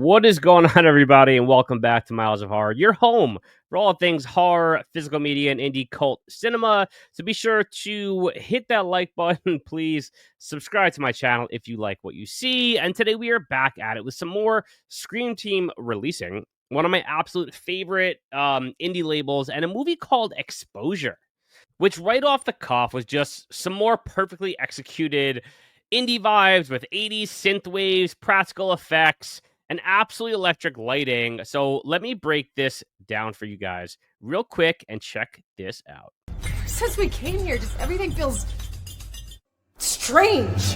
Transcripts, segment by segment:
What is going on, everybody, and welcome back to Myles of Horror, your home for all things horror, physical media, and indie cult cinema. So be sure to hit that like button, please. Subscribe to my channel if you like what you see. And today we are back at it with some more Scream Team releasing one of my absolute favorite indie labels and a movie called Exposure, which right off the cuff was just some more perfectly executed indie vibes with 80s synth waves, practical effects, and absolutely electric lighting. So let me break this down for you guys real quick and check this out. Since we came here, just everything feels strange.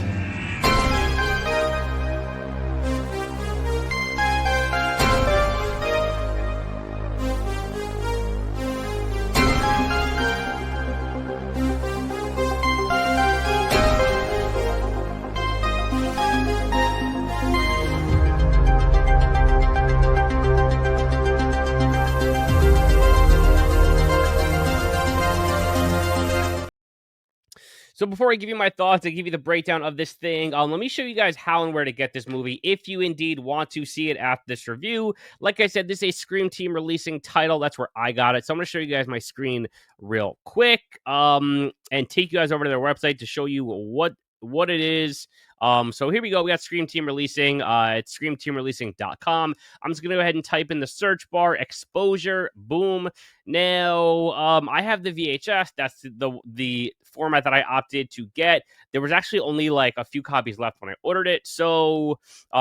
So before I give you my thoughts, I give you the breakdown of this thing. Let me show you guys how and where to get this movie if you indeed want to see it after this review. Like I said, this is a Scream Team releasing title. That's where I got it. So I'm going to show you guys my screen real quick, and take you guys over to their website to show you what it is. So here we go. We got Scream Team releasing. It's screamteamreleasing.com. I'm just going to go ahead and type in the search bar, Exposure, boom. Now, I have the VHS. That's the format that I opted to get. There was actually only like a few copies left when I ordered it. So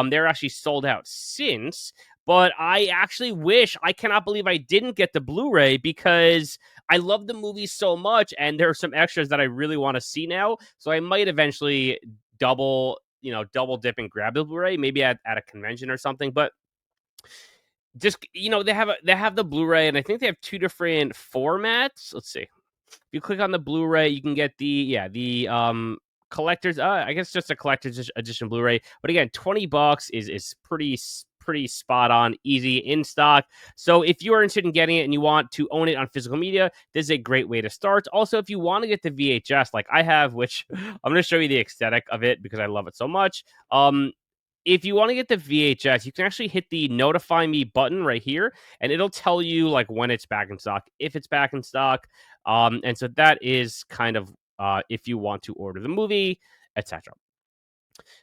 they're actually sold out since. But I actually I cannot believe I didn't get the Blu-ray because I love the movie so much, and there are some extras that I really want to see now. So I might eventually double dip and grab the Blu-ray, maybe at a convention or something. But just they have the Blu-ray, and I think they have two different formats. Let's see. If you click on the Blu-ray, you can get the collector's. I guess just a collector's edition Blu-ray. But again, $20 is pretty spot on, easy in stock. So if you are interested in getting it and you want to own it on physical media, this is a great way to start. Also, if you want to get the VHS like I have, which I'm going to show you the aesthetic of it because I love it so much. If you want to get the VHS, you can actually hit the notify me button right here, and it'll tell you like when it's back in stock, if it's back in stock. And so that is kind of if you want to order the movie, etc.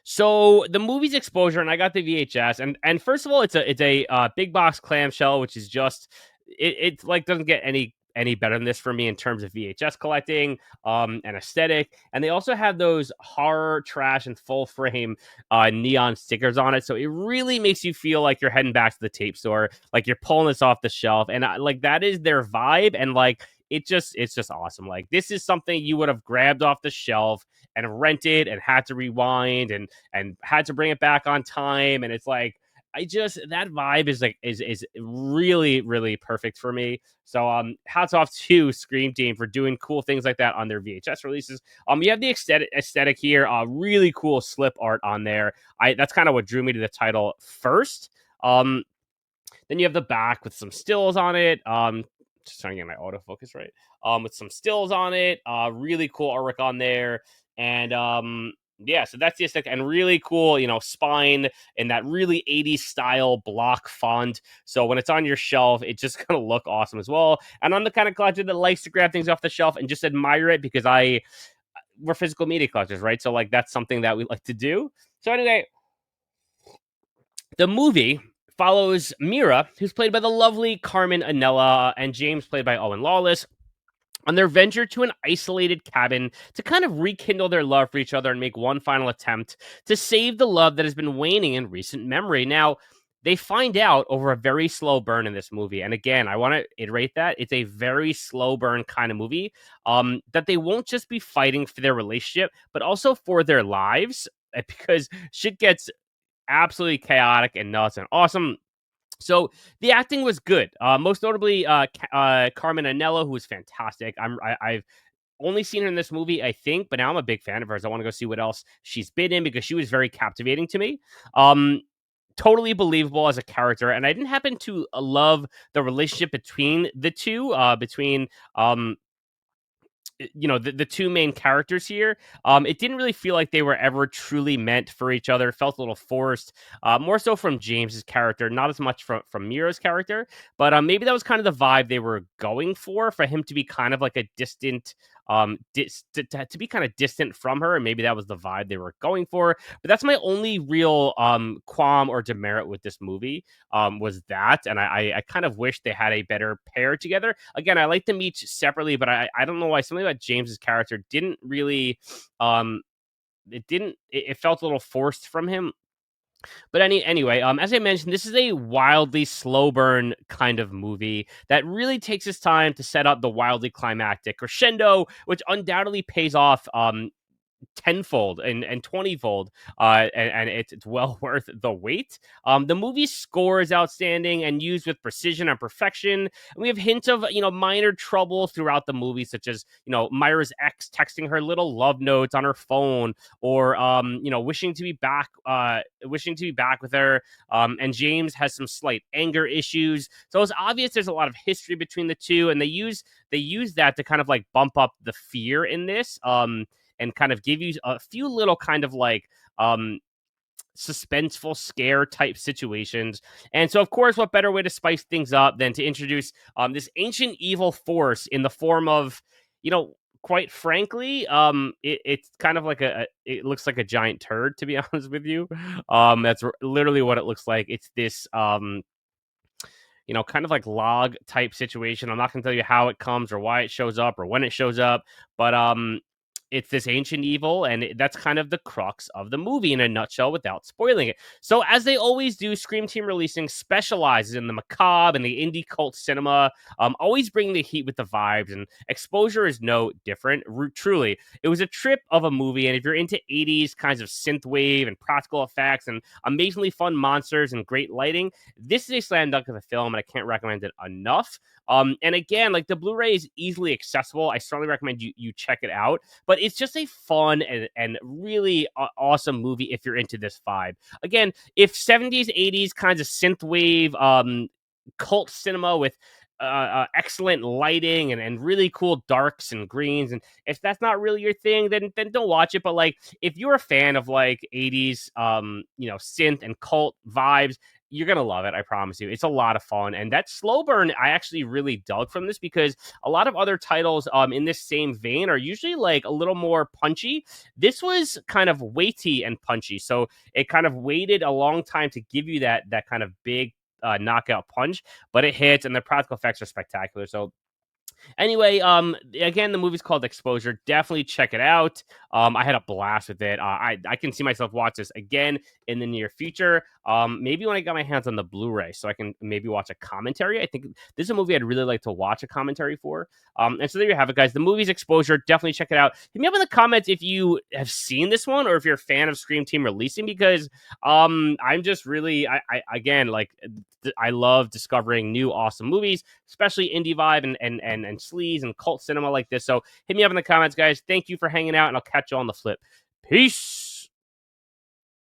So the movie's Exposure, and I got the VHS, and first of all, it's a big box clamshell, which is just it like doesn't get any better than this for me in terms of VHS collecting and aesthetic. And they also have those horror trash and full frame neon stickers on it, so it really makes you feel like you're heading back to the tape store, like you're pulling this off the shelf, and like that is their vibe, and like it's just awesome. Like this is something you would have grabbed off the shelf and rented and had to rewind and had to bring it back on time, and it's like that vibe is like is really really perfect for me. So hats off to Scream Team for doing cool things like that on their VHS releases. You have the aesthetic here, really cool slip art on there. That's kind of what drew me to the title first. Then you have the back with some stills on it. Just trying to get my autofocus right. With some stills on it. Really cool artwork on there. And yeah, so that's the aesthetic, and really cool, spine in that really 80s style block font. So when it's on your shelf, it's just gonna look awesome as well. And I'm the kind of collector that likes to grab things off the shelf and just admire it because we're physical media collectors, right? So like that's something that we like to do. So anyway, the movie follows Mira, who's played by the lovely Carmen Anella, and James, played by Owen Lawless, on their venture to an isolated cabin to kind of rekindle their love for each other and make one final attempt to save the love that has been waning in recent memory. Now, they find out over a very slow burn in this movie. And again, I want to iterate that. It's a very slow burn kind of movie, that they won't just be fighting for their relationship, but also for their lives, because shit gets absolutely chaotic and nuts and awesome. So the acting was good. Most notably, Carmen Anello, who was fantastic. I've only seen her in this movie, I think, but now I'm a big fan of hers. I want to go see what else she's been in because she was very captivating to me. Totally believable as a character, and I didn't happen to love the relationship between the two, between the two main characters here. It didn't really feel like they were ever truly meant for each other. It felt a little forced, more so from James's character, not as much from Mira's character. But maybe that was kind of the vibe they were going for him to be kind of like a distant, to be kind of distant from her, and maybe that was the vibe they were going for. But that's my only real qualm or demerit with this movie, was that, and I kind of wish they had a better pair together. Again, I like them each separately, but I don't know why something about James's character didn't really, um it felt a little forced from him. But anyway, as I mentioned, this is a wildly slow burn kind of movie that really takes its time to set up the wildly climactic crescendo, which undoubtedly pays off tenfold and 20-fold, and it's well worth the wait. The movie's score is outstanding and used with precision and perfection. And we have hints of minor trouble throughout the movie, such as Myra's ex texting her little love notes on her phone, or wishing to be back with her. And James has some slight anger issues, so it's obvious there's a lot of history between the two, and they use that to kind of like bump up the fear in this. And kind of give you a few little kind of like suspenseful scare type situations. And so, of course, what better way to spice things up than to introduce this ancient evil force in the form of, quite frankly, it's kind of like it looks like a giant turd, to be honest with you. That's literally what it looks like. It's this kind of like log type situation. I'm not going to tell you how it comes or why it shows up or when it shows up, but it's this ancient evil, and that's kind of the crux of the movie in a nutshell without spoiling it. So, as they always do, Scream Team Releasing specializes in the macabre and the indie cult cinema, always bringing the heat with the vibes, and Exposure is no different. Truly, it was a trip of a movie, and if you're into 80s kinds of synthwave and practical effects and amazingly fun monsters and great lighting, this is a slam dunk of a film, and I can't recommend it enough. And again, like, the Blu-ray is easily accessible. I strongly recommend you check it out. But it's just a fun and really awesome movie if you're into this vibe. Again, if 70s, 80s kinds of synthwave, cult cinema with excellent lighting and really cool darks and greens, and if that's not really your thing, then don't watch it. But like, if you're a fan of like 80s synth and cult vibes, you're gonna love it. I promise you. It's a lot of fun, and that slow burn I actually really dug from this, because a lot of other titles in this same vein are usually like a little more punchy. This was kind of weighty and punchy, so it kind of waited a long time to give you that kind of big knockout punch, but it hits, and the practical effects are spectacular. So anyway, again, the movie's called Exposure. Definitely check it out. I had a blast with it. I can see myself watch this again in the near future. Maybe when I got my hands on the Blu-ray, so I can maybe watch a commentary. I think this is a movie I'd really like to watch a commentary for. And so there you have it, guys. The movie's Exposure. Definitely check it out. Hit me up in the comments if you have seen this one, or if you're a fan of Scream Team Releasing, because I'm just really, I again, like, I love discovering new awesome movies, especially indie vibe and sleaze and cult cinema like this. So hit me up in the comments, guys. Thank you for hanging out, and I'll catch you on the flip. Peace.